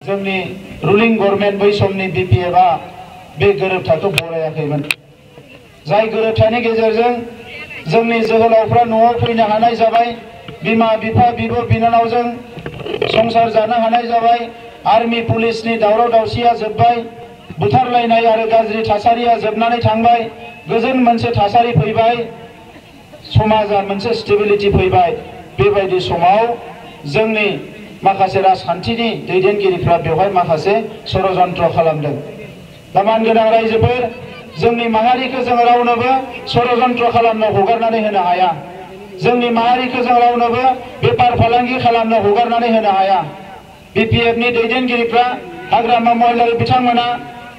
जोंनि ruling government बै समनि बिपिएफआ बे गोरोबथाखौ बरायाखैमोन। जाय गोरोबथानि गेजेरजों जोंनि जोहोलावफ्रा न'आव फैनो हानाय जाबाय, बिमा बिफा बिब' बिनानावजों संसार जानो हानाय जाबाय, आर्मी पुलिसनि दावराव दावसिया जोब्बाय, बुथारलायनाय आरो गाज्रि थासारिया जोबनानै थांबाय, गोजोन मोनसे थासारि फैबाय, समाजा मोनसे स्टेबिलिटि फैबाय। बेबायदि समाव जोंनि माखासे राजखान्थिनि दैदेनगिरिफ्रा बेवहाय माखासे षड़यन्त्र खालामदों। दा मानगोनां रायजोफोर, जोंनि माहारिखौ जों रावनोबो षड़यन्त्र खालामनो हगारनानै होनो हाया। जोंनि माहारिखौ जों रावनोबो बेफार फालांगि खालामनो हगारनानै होनो हाया। बिपिएफनि दैदेनगिरिफ्रा हाग्रामा महिलारि बिथांमोना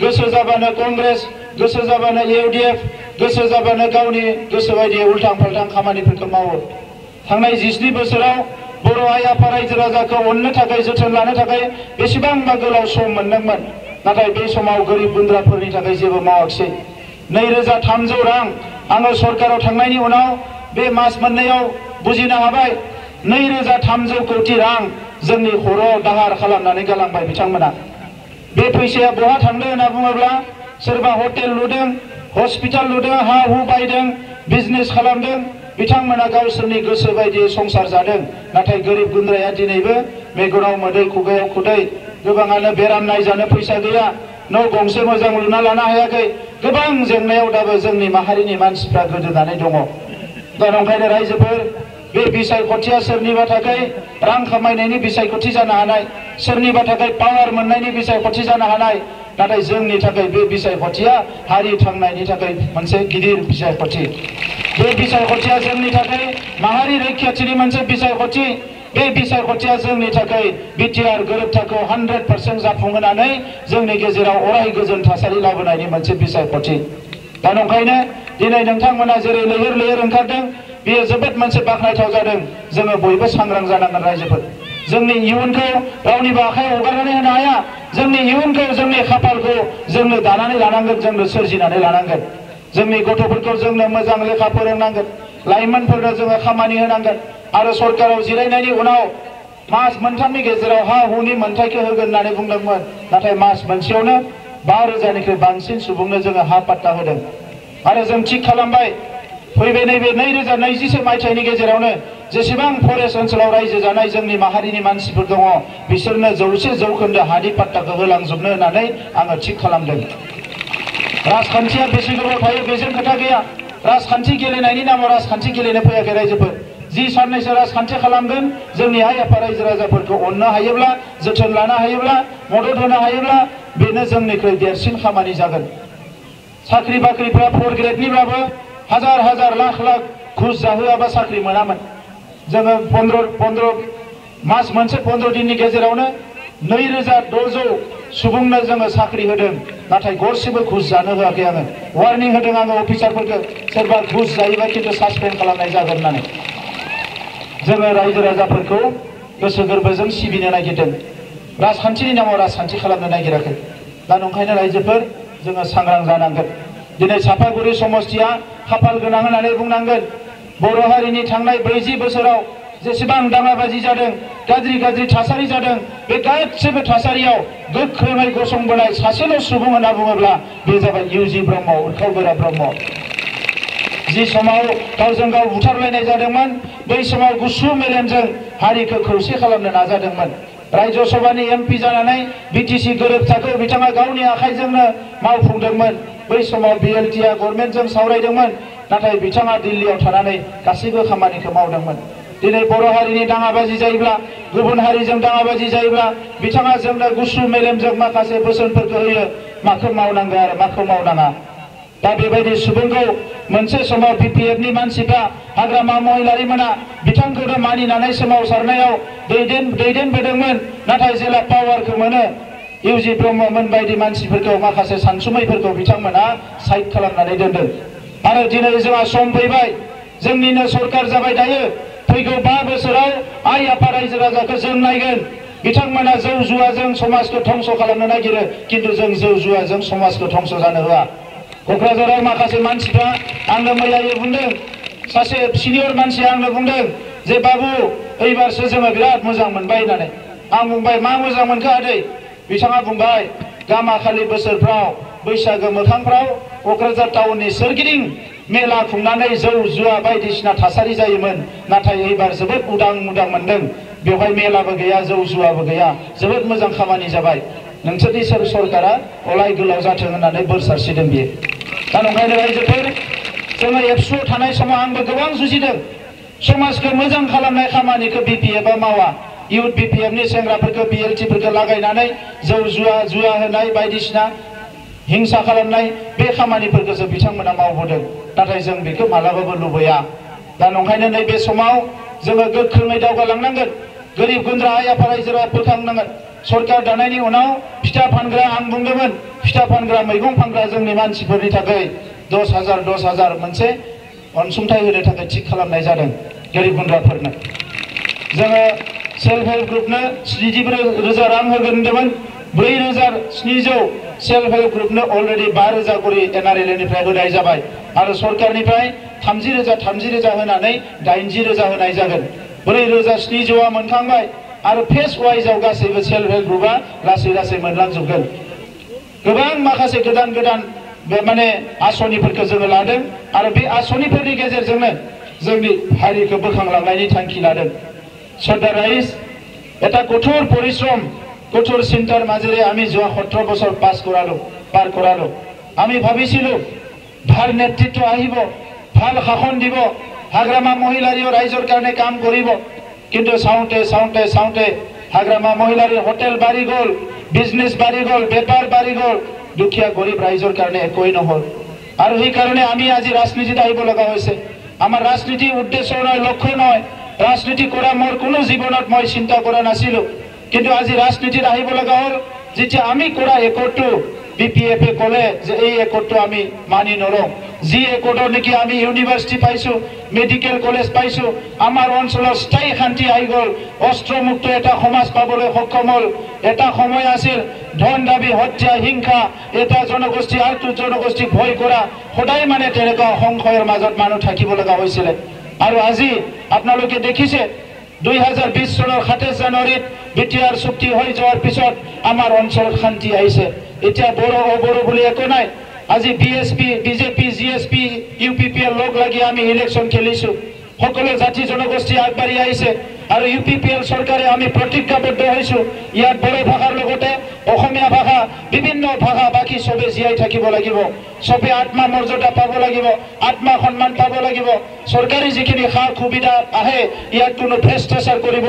गोसो जाबानो कंग्रेस, गोसो जाबानो इउडिएफ, गोसो जाबानो गावनि गोसो बायदि उल्टां फाल्टां खामानिफोरखौ मावो। थांनाय 27 बोसोराव बर' आइ आफा रायजो राजाखौ अननो थाखाय, जोथोन लानो थाखाय बेसेबांबा गोलाव सम मोनदोंमोन, नाथाय बे समाव गोरिब गुन्द्राफोरनि थाखाय जेबो मावाखिसै। 2300 रां आङो सरकाराव थांनायनि उनाव बे मास मोननैयाव बुजिनो हाबाय। 2300 कोटि रां जोंनि खर'आव दाहार खालामनानै गालांबाय बिथांमोना। बे फैसाया बहा थांदों होनना बुङोब्ला, सोरबा हटेल लुदों, हस्पिटाल लुदों, हा हु बायदों, बिजनेस खालामदों, बिथांमोना गावसोरनि गोसो बायदि संसार जादों। नाथाय गोरिब गुन्द्राया दिनैबो मेगनाव मोदै खुगायाव खुदै, गोबाङानो बेराम नायजानो फैसा गैया, न' गंसे मोजां लुना लानो हायाखै, गोबां जेंनायाव दाबो जोंनि माहारिनि मानसिफ्रा गोदोनानै दङ। दा ओंखायनो रायजोफोर, बे बिसायख'थिया सोरनिबा थाखाय रां खामायनायनि बिसायख'थि जानो हानाय, सोरनिबा थाखाय पावार मोननायनि बिसायख'थि जानो हानाय, नाथाय जोंनि थाखाय बे बिसायख'थिया हारि थांनायनि थाखाय मोनसे गिदिर बिसायख'थि। बे बिसायख'थिया जोंनि थाखाय माहारि रैखाथिनि मोनसे बिसायख'थि। बे बिसायख'थिया जोंनि थाखाय बिटिआर गोरोबथाखौ 100% जाफुंहोनानै जोंनि गेजेराव अराय गोजोन थासारि लाबोनायनि मोनसे बिसायख'थि। दा ओंखायनो दिनै नोंथांमोना जेरै लैहोर लैहोर ओंखारदों, बेयो जोबोद मोनसे बाख्नायथाव जादों। जोङो बयबो सांग्रां जानांगोन रायजोफोर। जोंनि इयुनखौ रावनिबो आखायाव हगारनानै होनो हाया। जोंनि इयुनखौ, जोंनि खाफालखौ जोंनो दानानै लानांगोन, जोंनो सोरजिनानै लानांगोन। जोंनि गथ'फोरखौ जोंनो मोजां लेखा फोरोंनांगोन, लाइमोनफोरनो जोङो खामानि होनांगोन, आरो सरकाराव जिरायनायनि उनाव मास मोनथामनि गेजेराव हा हुनि मोन्थायखौ होगोन होननानै बुंदोंमोन, नाथाय मास मोनसेयावनो 5000निख्रुइ बांसिन सुबुंनो जोङो हा पाट्टा होदों। आरो जों थिग खालामबाय, फैबाय नैबे 2024 मायथाइनि गेजेरावनो जेसेबां फरेस्ट ओनसोलाव रायजो जानाय जोंनि माहारिनि मानसिफोर दङ, बिसोरनो 100% हानि पाट्टाखौ होलांजोबनो होननानै आङो थिग खालामदों। राजखान्थिया बेसे गोबाव थायो बेजों खोथा गैया। राजखान्थि गेलेनायनि नामाव राजखान्थि गेलेनो फैयाखै रायजोफोर। जि साननैसो राजखान्थि खालामगोन, जोंनि आइ आफा रायजो राजाफोरखौ अननो हायोब्ला, जोथोन लानो हायोब्ला, मदद होनो हायोब्ला, बेनो जोंनिख्रुइ देरसिन खामानि जागोन। साख्रि बाख्रिफ्रा 4 ग्रेडनिब्लाबो हाजार हाजार लाख लाख घुस जाहोआबा साख्रि मोनामोन। जोङो 15 मास मोनसे 15 दिननि गेजेरावनो 2600 सुबुंनो जोङो साख्रि होदों, नाथाय गरसेबो घुस जानो होआखै। आङो वार्निं होदों आङो अफिसारफोरखौ, सोरबा घुस जायोबा खिन्थु सासपेन्ड खालामनाय जागोन होननानै। जोङो रायजो राजाफोरखौ गोसो गोरबोजों सिबिनो नागिरदों, राजखान्थिनि नामाव राजखान्थि खालामनो नागिराखै। दा ओंखायनो रायजोफोर, जोङो सांग्रां जानांगोन। दिनै सापागुरि समस्तिया खाफाल गोनां होननानै बुंनांगोन। बर' हारिनि थांनाय 40 बोसोराव जेसेबां दाङाबाजि जादों, गाज्रि गाज्रि थासारि जादों, बे गासैबो थासारियाव गोख्रोङै गसंबोनाय सासेल' सुबुं होनना बुङोब्ला बे जाबाय इउजि ब्रह्म, उरखाव गोरा ब्रह्म। जि समाव गावजों गाव बुथारलायनाय जादोंमोन, बै समाव गुसु मेलेमजों हारिखौ खौसे खालामनो नाजादोंमोन। रायजो सभानि एमपि जानानै बिटिसि गोरोबथाखौ बिथाङा गावनि आखाइजोंनो मावफुंदोंमोन। बै समाव बिएलटिआ गभर्नमेन्टजों सावरायदोंमोन, नाथाय बिथाङा दिल्लीयाव थानानै गासैबो खामानिखौ मावदोंमोन। दिनै बर' हारिनि दाङाबाजि जायोब्ला, गुबुन हारिजों दाङाबाजि जायोब्ला बिथाङा जोंनो गुसु मेलेमजों माखासे बोसोनफोरखौ होयो, माखौ मावनांगौ आरो माखौ मावनाङा। दा बेबायदि सुबुंखौ मोनसे समाव बिपिएफनि मानसिफ्रा, हाग्रामा महिलारि मोना बिथांखौनो मानिनानै सोमावसारनायाव दैदेनबोदोंमोन, नाथाय जेला पावारखौ मोनो, इउजि ब्रह्ममोन बायदि मानसिफोरखौ, माखासे सानसुमैफोरखौ बिथांमोना साइड खालामनानै दोनदों। आरो दिनै जोंहा सम फैबाय, जोंनिनो सरकार जाबाय दायो। फैगौ 5 बोसोराव आइ आफा रायजो राजाखौ जों नायगोन। बिथांमोना जौ जुवाजों समाजखौ धंस खालामनो नागिरो, किन्तु जों जौ जुवाजों समाजखौ धंस जानो होआ। क'क्राझाराव माखासे मानसिफ्रा आंनो मैयायै बुंदों, सासे सिनियर मानसिया आंनो बुंदों जे बाबु, एबारसो जोङो बिराद मोजां मोनबाय होननानै। आं बुंबाय, मा मोजां मोनखो आदै? बिथाङा बुंबाय गामाखालि बोसोरफ्राव बैसागो मोखांफ्राव क'क्राझार टाउननि सोरगिदिं मेला खुंनानै जौ जुवा बायदिसिना थासारि जायोमोन नाथाय एबार जोबोद उदां उदां मोनदों बेवहाय मेलाबो गैया जौ जुवाबो गैया जोबोद मोजां खामानि जाबाय नोंसोरनि सरकारा अराय गोलाव जाथों होननानै बोर सारस्रिदों बियो दा नंखायनो रायजोफोर जोङो एबसुआव थानाय समाव आंबो गोबां जुजिदों समाजखौ मोजां खालामनाय खामानिखौ बिपिएफआ मावा इउथ बिपिएफनि सेंग्राफोरखौ बिएलटिफोरखौ लागायनानै जौ जुवा होनाय बायदिसिना हिंसा खालामनाय बे खामानिफोरखौसो बिथांमोना मावबोदों नाथाय जों बेखौ मालाबाबो लुबैया दा नंखायनो नैबे समाव जोङो गोख्रोङै दावगालांनांगोन गोरिब गुन्द्रा आइ आफा रायजोआ बोखांनांगोन सरकार दानायनि उनाव फिथा फानग्रा आं बुंदोंमोन फिथा फानग्रा मैगं फानग्रा जोंनि मानसिफोरनि थाखाय 10,000 मोनसे अनसुंथाइ होनो थाखाय थिक खालामनाय जादों गोरिब गुन्द्राफोरनो जोङो सेल्फ हेल्प ग्रुपनो 74,000 रां होगोन होनदोंमोन 4,700 सेल्फ हेल्प ग्रुपनो अलरेडि 5,000 करि एनआरएलएनिफ्राय होनाय जाबाय आरो सरकारनिफ्राय 30,000 होनानै 80,000 होनाय जागोन 4,700 मोनखांबाय आरो फेस वाइजआव गासैबो सेल्फ हेल्प ग्रुपआ लासै लासै मोनलांजोबगोन गोबां माखासे गोदान माने आसनिफोरखौ जोङो लादों आरो बे आसनिफोरनि गेजेरजोंनो जोंनि हारिखौ बोखांलांनायनि थांखि लादों শ্রদ্ধা রাইজ এটা কঠোর পরিশ্রম কঠোর চিন্তার মাজেৰে আমি যোৱা 17 বছৰ পাৰ কৰালো আমি ভাবিছিলো ভাল নেতৃত্ব আহিব ভাল শাসন দিব হাগ্ৰামা মহিলাৰিও ৰাইজৰ কাৰণে কাম কৰিব কিন্তু চাওঁতে হাগ্ৰামা মহিলাৰিৰ হোটেল বাঢ়ি গ'ল বিজনেছ বাঢ়ি গ'ল বেপাৰ বাঢ়ি গ'ল দুখীয়া গৰীব ৰাইজৰ কাৰণে একোই নহ'ল আৰু এই কাৰণে আমি আজি ৰাজনীতিত আহিব লগা হৈছে আমাৰ ৰাজনীতি উদ্দেশ্য নহয় লক্ষ্য নহয় राजनीति करा मोर कोनो जीवनत मैं चिंता करा नासिलो किन्तु आज राजनीतित आहिब लगा हल जेतिया आमी करा एकटो बिपिएफए कले जे এই एकटो आमी मानि नलम जी एकटो नेकि आमी यूनिवर्सिटी पाइसु मेडिकल कलेज पाइसु आमार अञ्चल स्थायी शान्ति आइ गल अस्त्रमुक्त एटा समाज पाबले सक्षम हल एटा समय आसिल धन दाबी हत्या हिंसा एटा जनगोष्ठी आरटु जनगोष्ठी भय करा सदाय माने तेनेका संशयर माजत मानु থাকিব লগা হৈছিল আৰু আজি আপোনালোকে দেখিছে 2020 চনৰ 27 জানুৱাৰীত বিটিআৰ চুক্তি হৈ যোৱাৰ পিছত আমাৰ অঞ্চলত শান্তি আহিছে এতিয়া বড় বুলি একো নাই আজি BSP BJP GSP UPPL log লাগি আমি ইলেকশন খেলিছো সকলো জাতি জনগোষ্ঠী আগবাঢ়ি আহিছে আৰু ইউপিপিএল চৰকাৰে আমি প্ৰতিজ্ঞাবদ্ধ হৈছো ইয়াত বড় ভাষাৰ লগতে অসমীয়া ভাষা বিভিন্ন ভাষা বাকি সবে জীয়াই থাকিব লাগিব সবে আত্মা মৰ্যাদা পাব লাগিব আত্মা সন্মান পাব লাগিব সৰকাৰি যিখিনি খা সুবিধা আহে ইয়াত কোনো ভ্ৰষ্টাচাৰ কৰিব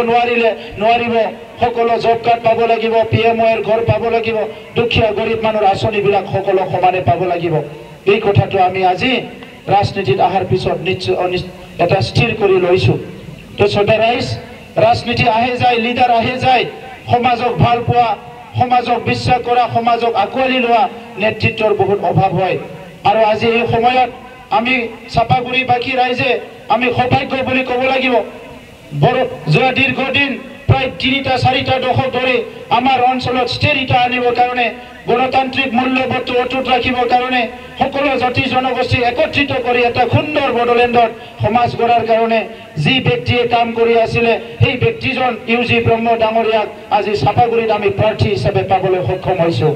নোৱাৰিব সকলো জব কাৰ্ড পাব লাগিব পিএমঅৰ ঘৰ পাব লাগিব দুখীয়া গৰীব মানুহৰ আঁচনিবিলাক সকলো সমানে পাব লাগিব এই কথাটো আমি আজি ৰাজনীতিত আহাৰ পিছত নিশ্চয় এটা স্থিৰ কৰি লৈছো তো শ্ৰদ্ধা ৰাইজ ৰাজনীতি আহে যায় লিডাৰ আহে যায় সমাজক ভাল পোৱা সমাজক বিশ্বাস কৰা সমাজক আঁকোৱালি লোৱা নেতৃত্বৰ বহুত অভাৱ হয় আৰু আজি এই সময়ত আমি চাপাগুৰি বাকি ৰাইজে আমি সৌভাগ্য বুলি ক'ব লাগিব বড় যোৱা দীৰ্ঘদিন প্ৰায় 3-4টা দশক ধৰি আমাৰ অঞ্চলত স্থিৰতা আনিবৰ কাৰণে গণতান্ত্ৰিক মূল্যবোধ অটুট ৰাখিবৰ কাৰণে সকলো জাতি জনগোষ্ঠী একত্ৰিত কৰি এটা সুন্দৰ বড়োলেণ্ডত সমাজ গঢ়াৰ কাৰণে যি ব্যক্তিয়ে কাম কৰি আছিল সেই ব্যক্তিজন ইউজি ব্ৰহ্ম ডাঙৰীয়াক আজি চাপাগুৰিত আমি প্ৰাৰ্থী হিচাপে পাবলৈ সক্ষম হৈছো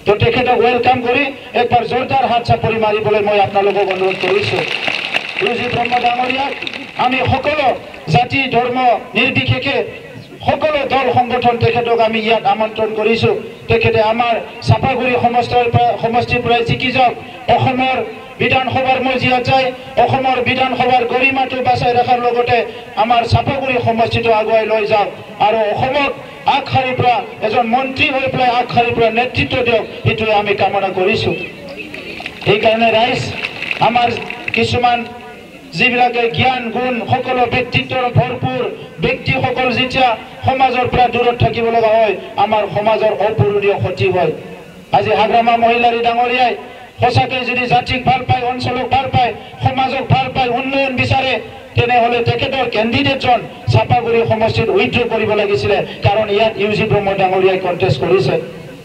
তো তেখেতক ওয়েলকাম কৰি একবাৰ জোৰদাৰ হাত চাপৰি মাৰিবলৈ মই আপোনালোকক অনুৰোধ কৰিছো ইউজি ব্ৰহ্ম ডাঙৰীয়াক আমি সকলো জাতি ধৰ্ম নিৰ্বিশেষে সকলো দল সংগঠন তেখেতক আমি ইয়াত আমন্ত্ৰণ কৰিছো তেখেতে আমাৰ চাপাগুৰি সমষ্টিৰ পৰা জিকি যাওক অসমৰ বিধানসভাৰ মজিয়াত যায় অসমৰ বিধানসভাৰ গৰিমাটো বাচাই ৰখাৰ লগতে আমাৰ চাপাগুৰি সমষ্টিটো আগুৱাই লৈ যাওক আৰু অসমক আগশাৰীৰ পৰা এজন মন্ত্ৰী হৈ পেলাই আগশাৰীৰ পৰা নেতৃত্ব দিয়ক এইটোৱে আমি কামনা কৰিছো এইকাৰণে ৰাইজ আমাৰ কিছুমান যিবিলাকে জ্ঞান গুণ সকলো ব্যক্তিত্বৰ ভৰপুৰ ব্যক্তিসকল যেতিয়া সমাজৰ পৰা দূৰত থাকিব লগা হয় আমাৰ সমাজৰ অপূৰণীয় ক্ষতি হয় আজি হাগ্ৰামা মহিলাৰী ডাঙৰীয়াই সঁচাকৈ যদি জাতিক ভাল পায় অঞ্চলক ভাল পায় সমাজক ভাল পায় উন্নয়ন বিচাৰে তেনেহ'লে তেখেতৰ কেণ্ডিডেটজন চাপাগুৰি সমষ্টিত উইথড্ৰ কৰিব লাগিছিল কাৰণ ইয়াত ইউজি ব্ৰহ্ম ডাঙৰীয়াই কণ্টেষ্ট কৰিছে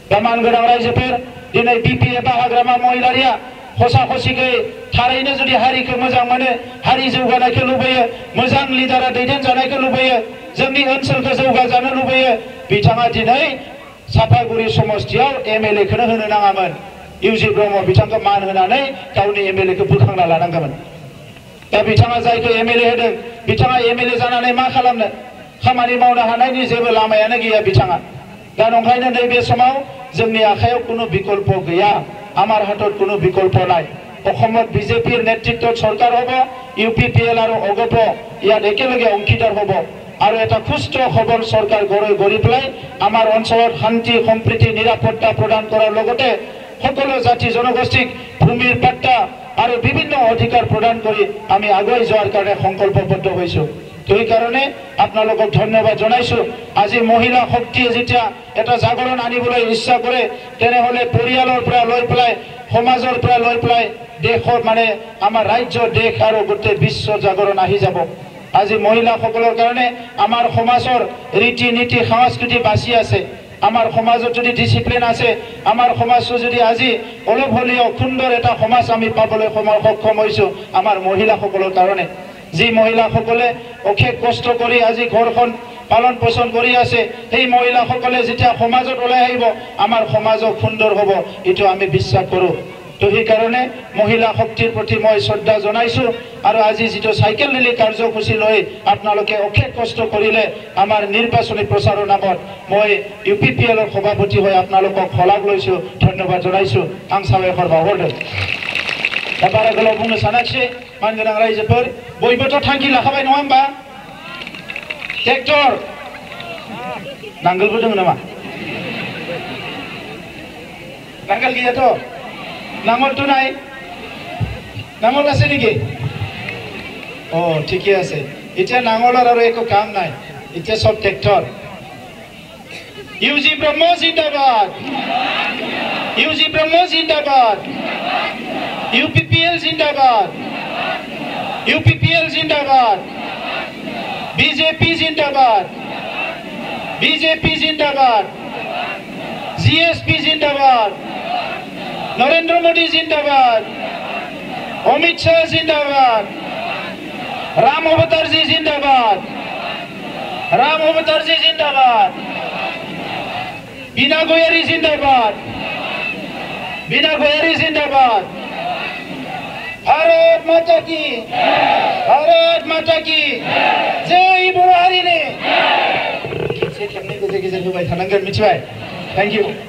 প্ৰমাণ গৰাং ৰাইজেফেৰ দিনে বিপিএফ বা হাগ্ৰামা মহিলাৰীয়া সঁচাকৈ थारैनो जुदि हारिखौ मोजां मोनो हारि जौगानायखौ लुबैयो मोजां लिडारा दैदेन जानायखौ लुबैयो जोंनि ओनसोलखौ जौगाजानो लुबैयो बिथाङा दिनै साफागुरि समस्तियाव एमएलए खौनो होनो नाङामोन इउजि ब्रह्म बिथांखौ मान होनानै गावनि एमएलए खौ बोखांना लानांगौमोन दा बिथाङा जायखौ एमएलए होदों बिथाङा एमएलए जानानै मा खालामनो खामानि मावनो हानायनि जेबो लामायानो गैया बिथाङा दा नंखायनो नैबे समाव जोंनि आखायाव कोनो बिकल्प गैया आमार हातत कोनो बिकल्प নাই অসমত বিজেপিৰ নেতৃত্বত চৰকাৰ হ'ব ইউপিপিএল আৰু অগপ ইয়াত একেলগে অংশীদাৰ হ'ব আৰু এটা সুস্থ সবল চৰকাৰ গঢ়ি পেলাই আমাৰ অঞ্চলত শান্তি সম্প্ৰীতি নিৰাপত্তা প্ৰদান কৰাৰ লগতে সকলো জাতি জনগোষ্ঠীক ভূমিৰ পাট্টা আৰু বিভিন্ন অধিকাৰ প্ৰদান কৰি আমি আগুৱাই যোৱাৰ কাৰণে সংকল্পবদ্ধ হৈছো এই কারণে আপোনালোকক ধন্যবাদ জনাইছো আজি মহিলা শক্তিয়ে যেতিয়া এটা জাগৰণ আনিবলৈ ইচ্ছা কৰে তেনেহলে পৰিয়ালৰ পৰা লৈ পেলাই সমাজৰ পৰা লৈ পেলাই দেশৰ মানে আমাৰ ৰাজ্য দেশ আৰু গোটেই বিশ্ব জাগৰণ আহি যাব আজি মহিলাসকলৰ কাৰণে আমাৰ সমাজৰ ৰীতি নীতি সংস্কৃতি বাছি আছে আমাৰ সমাজত যদি ডিসিপ্লিন আছে আমাৰ সমাজটো যদি আজি অলপ হলেও সুন্দৰ এটা সমাজ আমি পাবলৈ সক্ষম হৈছো আমাৰ মহিলাসকলৰ কাৰণে যি মহিলাসকলে অশেষ কষ্ট কৰি আজি ঘৰখন পালন পোষণ কৰি আছে সেই মহিলাসকলে যেতিয়া সমাজত ওলাই আহিব আমাৰ সমাজক সুন্দৰ হ'ব এটো আমি বিশ্বাস কৰো তো এই কারণে মহিলা শক্তিৰ প্ৰতি মই শ্ৰদ্ধা জনাইছো আৰু আজি যেটো সাইকেল ৰেলী কাৰ্যসূচী লৈ আপোনালোকে অশেষ কষ্ট কৰিলে আমাৰ নিৰ্বাচনী প্ৰচাৰৰ নামত মই ইউপিপিএলৰ সভাপতি হৈ আপোনালোকক খলাগ লৈছো ধন্যবাদ জনাইছো আং সাবাयखर बावहरदों दा बारा गोलाव बुंनो सानाखिसै मानगोनां रायजोफोर बयबोथ' थांखि लाखाबाय नङा होमबा ट्रेक्टर नांगोलबो दङ नामा नांगोल गैयाथ' नांगलটো নাই नांगल আছে নেকি ও ঠিকই আছে এতিয়া নাঙলৰ আৰু একো কাম নাই এতিয়া সব ট্ৰেক্টৰ ইউজি ব্ৰহ্ম জিন্দাবাদ ইউজি ব্ৰহ্ম জিন্দাবাদ ইউপিপিএল জিন্দাবাদ ইউপিপিএল জিন্দাবাদ বিজেপি জিন্দাবাদ বিজেপি জিন্দাবাদ জিএসপি জিন্দাবাদ नरेंद्र मोदी जिंदाबाद अमित शाह जिंदाबाद राम अवतार जी जिंदाबाद राम अवतार जी जिंदाबाद बीना गोयारी जिंदाबाद बीना गोयारी जिंदाबाद भारत माता की जय बर' हारिनि खेबसे खेबनै गेजेर गेजेर होबाय थानांगोन मिथिबाय थैंक यू